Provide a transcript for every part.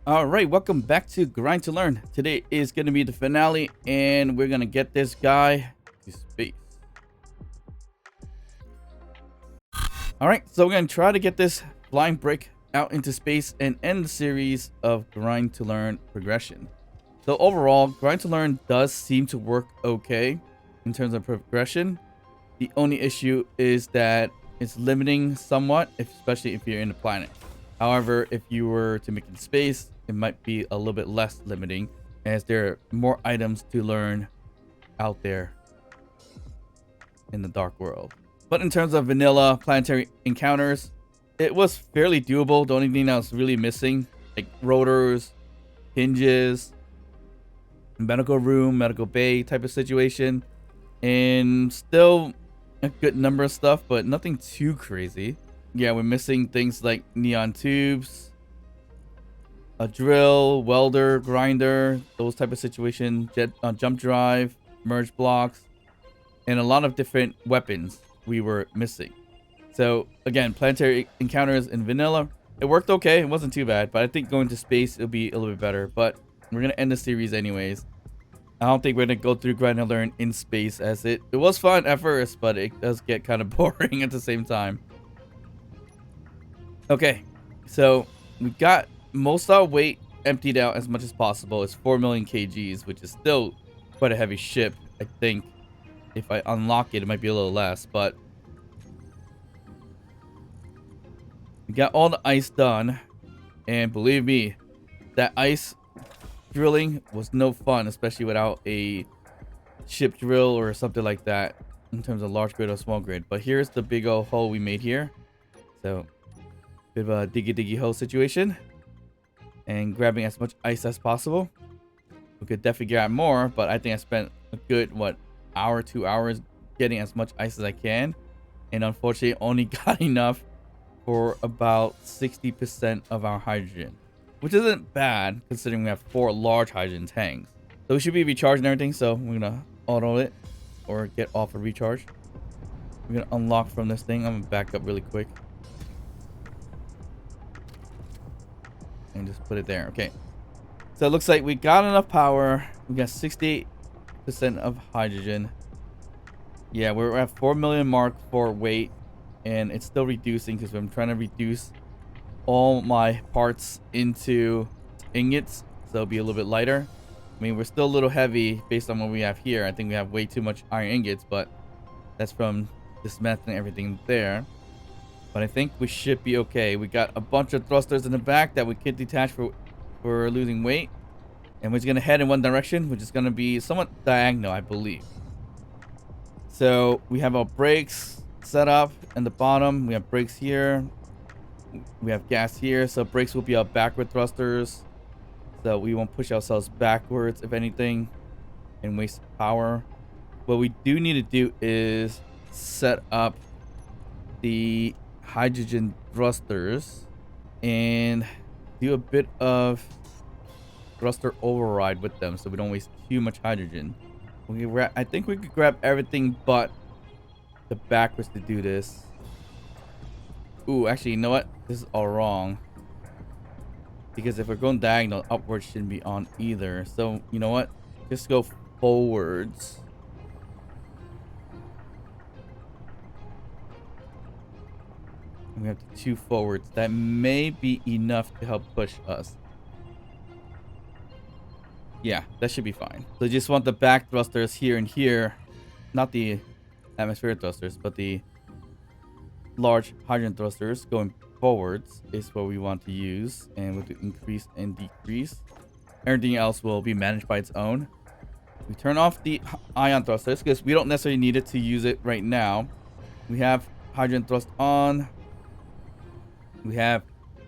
All right, welcome back to Grind to Learn. Today is going to be the finale, and we're going to get this guy to space. All right, so we're going to try to get this flying brick out into space and end the series of Grind to Learn progression. So overall, Grind to Learn does seem to work okay in terms of progression. The only issue is that it's limiting somewhat, especially if you're in a planet. However, if you were to make it in space, it might be a little bit less limiting as there are more items to learn out there in the dark world. But in terms of vanilla planetary encounters, it was fairly doable. The only thing that was really missing, like rotors, hinges, medical room, medical bay type of situation, and still a good number of stuff, but nothing too crazy. Yeah, we're missing things like neon tubes, a drill, welder, grinder, those type of situation, jump drive, merge blocks, and a lot of different weapons we were missing. So again, planetary encounters in vanilla, it worked okay. It wasn't too bad, but I think going to space, it'll be a little bit better. But we're going to end the series anyways. I don't think we're going to go through Grind and Learn in space, as it was fun at first, but it does get kind of boring at the same time. Okay, so we got most of our weight emptied out as much as possible. It's 4 million kgs, which is still quite a heavy ship. I think if I unlock it, it might be a little less, but we got all the ice done. And believe me, that ice drilling was no fun, especially without a ship drill or something like that in terms of large grid or small grid. But here's the big old hole we made here. So bit of a diggy hole situation, and grabbing as much ice as possible. We could definitely grab more, but I think I spent a good hour, 2 hours getting as much ice as I can, and unfortunately only got enough for about 60% of our hydrogen, which isn't bad considering we have 4 large hydrogen tanks. So we should be recharging everything, so we're gonna auto it or get off a recharge. We're gonna unlock from this thing. I'm gonna back up really quick and just put it there. Okay, so it looks like we got enough power. We got 68% of hydrogen. Yeah, we're at 4 million mark for weight, and it's still reducing because I'm trying to reduce all my parts into ingots, so it'll be a little bit lighter. I mean, we're still a little heavy based on what we have here. I think we have way too much iron ingots, but that's from dismantling everything there. But I think we should be okay. We got a bunch of thrusters in the back that we could detach for losing weight. And we're just going to head in one direction, which is going to be somewhat diagonal, I believe. So we have our brakes set up in the bottom. We have brakes here. We have gas here. So brakes will be our backward thrusters. So we won't push ourselves backwards, if anything, and waste power. What we do need to do is set up the hydrogen thrusters and do a bit of thruster override with them so we don't waste too much hydrogen. I think we could grab everything but the backwards to do this. Ooh, actually, you know what? This is all wrong. Because if we're going diagonal, upwards shouldn't be on either. So, you know what? Just go forwards. We have 2 forwards. That may be enough to help push us. Yeah, that should be fine. So just want the back thrusters here and here. Not the atmospheric thrusters, but the large hydrogen thrusters going forwards is what we want to use. And we'll do increase and decrease. Everything else will be managed by its own. We turn off the ion thrusters because we don't necessarily need it to use it right now. We have hydrogen thrust on. We have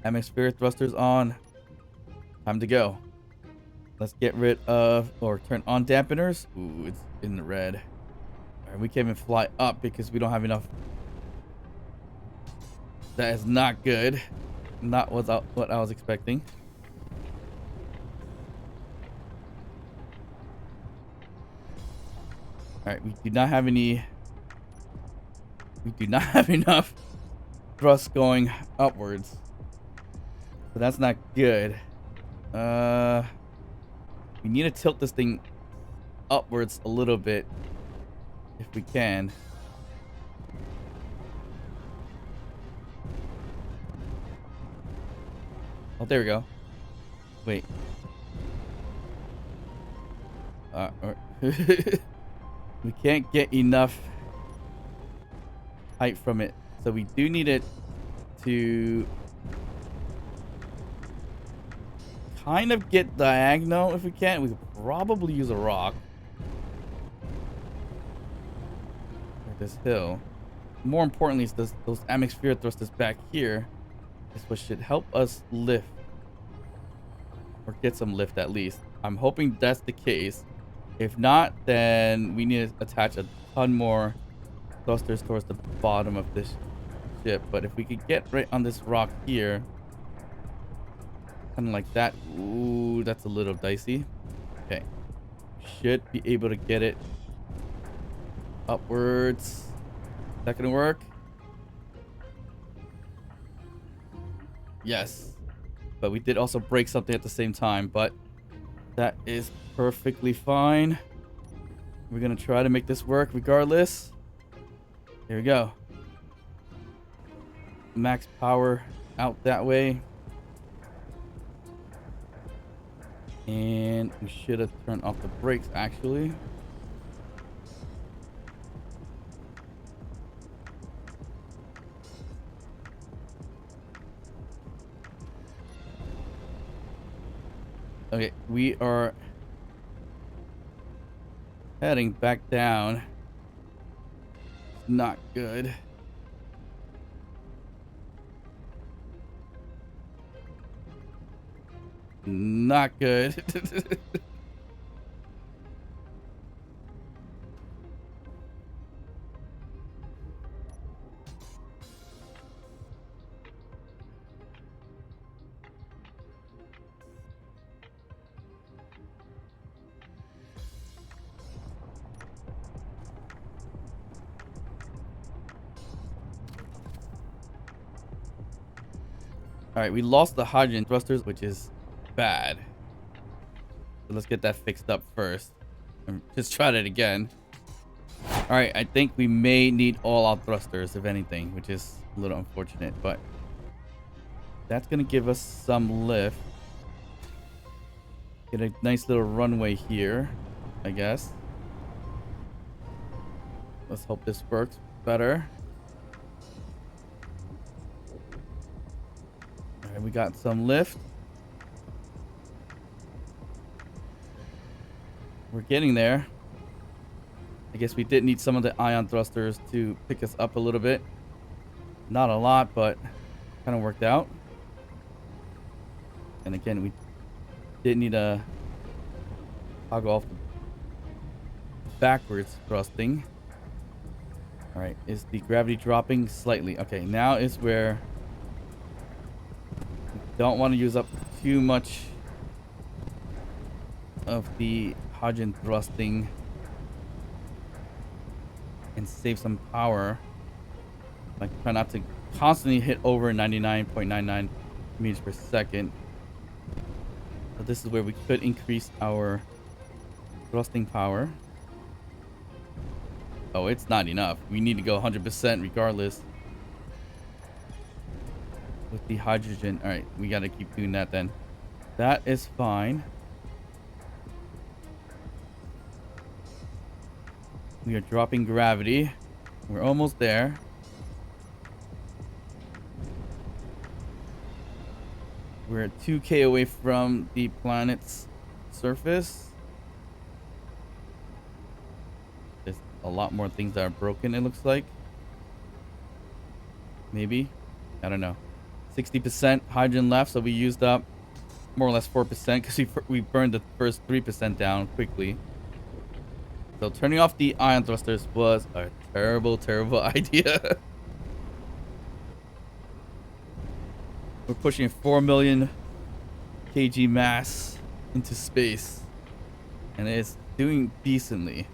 atmospheric thrusters on. Time to go. Let's get rid of or turn on dampeners. Ooh, it's in the red. All right, we can't even fly up because we don't have enough. That is not good. Not what I was expecting. All right, we do not have any. We do not have enough thrust going upwards. So that's not good. Uh, we need to tilt this thing upwards a little bit if we can. Oh, there we go. Wait. We can't get enough height from it, so we do need it to kind of get diagonal. If we can, we could probably use a rock. Like this hill. More importantly, is those atmosphere thrusters back here is what should help us lift. Or get some lift at least. I'm hoping that's the case. If not, then we need to attach a ton more thrusters towards the bottom of this ship. But if we could get right on this rock here, kind of like that. Ooh, that's a little dicey. Okay. Should be able to get it upwards. Is that gonna work? Yes. But we did also break something at the same time, but that is perfectly fine. We're gonna try to make this work regardless. Here we go. Max power out that way. And we should have turned off the brakes actually. Okay, we are heading back down. Not good. Not good. All right, we lost the hydrogen thrusters, which is bad. So let's get that fixed up first. And just try it again. All right, I think we may need all our thrusters, if anything, which is a little unfortunate, but that's going to give us some lift. Get a nice little runway here, I guess. Let's hope this works better. All right, we got some lift. We're getting there. I guess we did need some of the ion thrusters to pick us up a little bit. Not a lot, but kind of worked out. And again, we did need a toggle off the backwards thrusting. All right, is the gravity dropping slightly? Okay, now is where we don't want to use up too much of the hydrogen thrusting and save some power. Like, try not to constantly hit over 99.99 meters per second. So this is where we could increase our thrusting power. Oh, it's not enough. We need to go 100% regardless with the hydrogen. All right, we got to keep doing that then. That is fine. We are dropping gravity. We're almost there. We're 2K away from the planet's surface. There's a lot more things that are broken, it looks like. Maybe. I don't know. 60% hydrogen left, so we used up more or less 4% because we burned the first 3% down quickly. So turning off the ion thrusters was a terrible, terrible idea. We're pushing 4 million kg mass into space. And it's doing decently.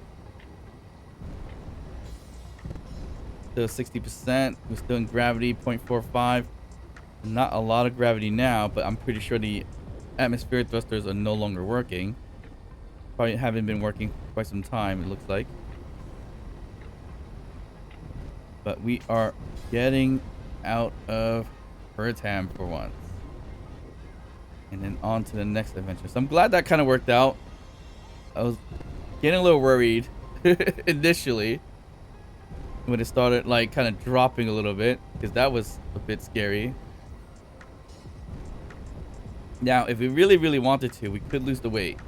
Still 60%. We're still in gravity, 0.45. Not a lot of gravity now, but I'm pretty sure the atmospheric thrusters are no longer working. Probably haven't been working for quite some time, it looks like. But we are getting out of Pertam for once. And then on to the next adventure. So I'm glad that kind of worked out. I was getting a little worried initially when it started like kind of dropping a little bit, because that was a bit scary. Now, if we really, really wanted to, we could lose the weight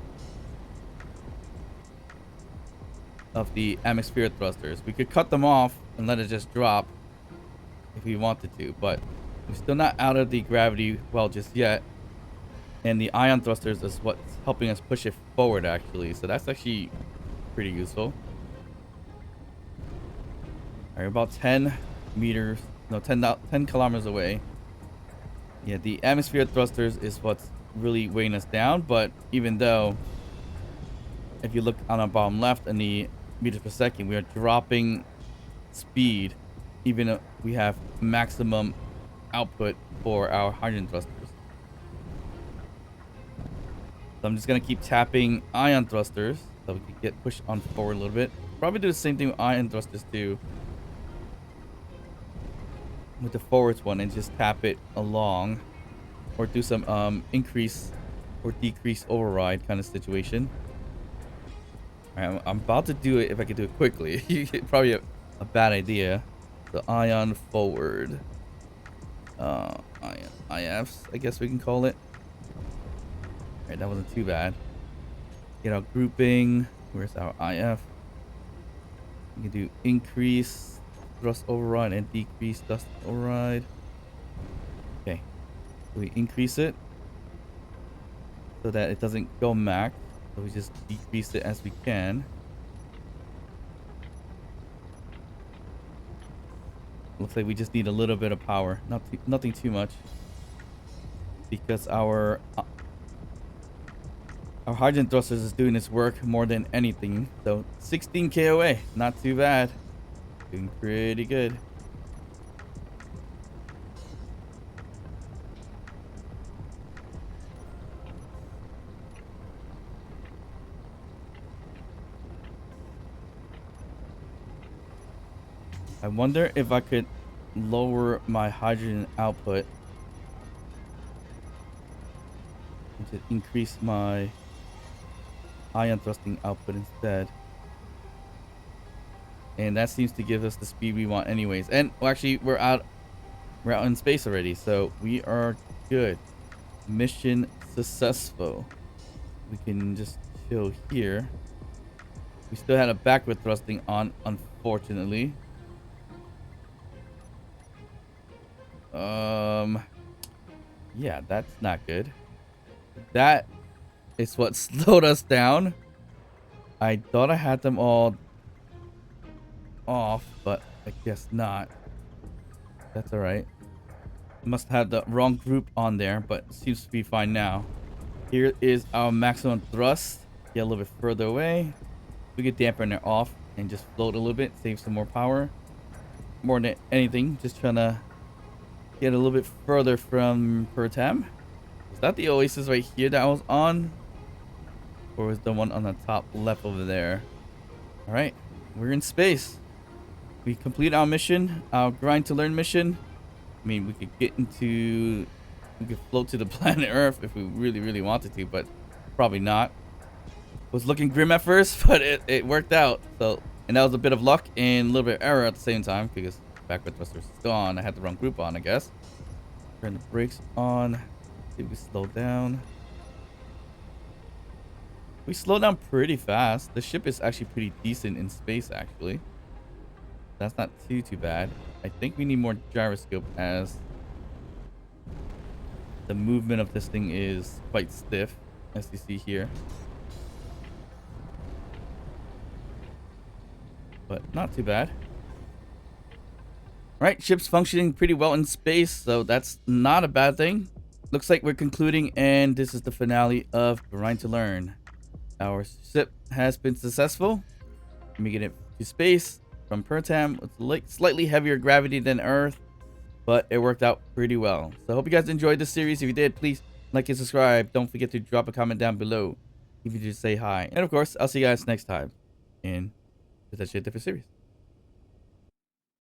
of the atmospheric thrusters. We could cut them off and let it just drop if we wanted to, but we're still not out of the gravity well just yet. And the ion thrusters is what's helping us push it forward, actually. So that's actually pretty useful. All right, about 10 meters, no, 10 kilometers away. Yeah, the atmospheric thrusters is what's really weighing us down. But even though, if you look on our bottom left in the meters per second, we are dropping speed, even though we have maximum output for our hydrogen thrusters. So I'm just going to keep tapping ion thrusters so we can get pushed on forward a little bit. Probably do the same thing with ion thrusters too. With the forwards one, and just tap it along. Or do some increase or decrease override kind of situation. Alright, I'm about to do it if I can do it quickly. Probably a bad idea. So ion forward. Ion IFs, I guess we can call it. Alright, that wasn't too bad. Get our grouping. Where's our IF? We can do increase thrust override and decrease thrust override. Okay. So we increase it so that it doesn't go max. So we just decrease it as we can. Looks like we just need a little bit of power. Nothing too much. Because our hydrogen thrusters is doing its work more than anything. So 16 KOA, not too bad. Doing pretty good. I wonder if I could lower my hydrogen output and to increase my ion thrusting output instead. And that seems to give us the speed we want anyways. And well, actually we're out in space already, so we are good. Mission successful. We can just chill here. We still had a backward thrusting on, unfortunately. Yeah, that's not good. That is what slowed us down. I thought I had them all off, but I guess not. That's alright. Must have the wrong group on there, but seems to be fine now. Here is our maximum thrust. Get a little bit further away. We could dampen it off and just float a little bit, save some more power. More than anything, just trying to get a little bit further from Pertam. Is that the oasis right here that I was on? Or was the one on the top left over there? Alright, we're in space. We complete our mission, our grind to learn mission. I mean, we could float to the planet Earth if we really, really wanted to, but probably not. It was looking grim at first, but it worked out. So, and that was a bit of luck and a little bit of error at the same time, because backward thrusters is gone. I had the wrong group on, I guess. Turn the brakes on. See if we slow down. We slow down pretty fast. The ship is actually pretty decent in space, actually. That's not too bad. I think we need more gyroscope, as the movement of this thing is quite stiff, as you see here. But not too bad. Right, ship's functioning pretty well in space, so that's not a bad thing. Looks like we're concluding, and this is the finale of Grind to Learn. Our ship has been successful, making it to space from Pertam with slightly heavier gravity than Earth, but it worked out pretty well. So I hope you guys enjoyed this series. If you did, please like and subscribe. Don't forget to drop a comment down below if you just say hi. And of course, I'll see you guys next time in potentially a different series.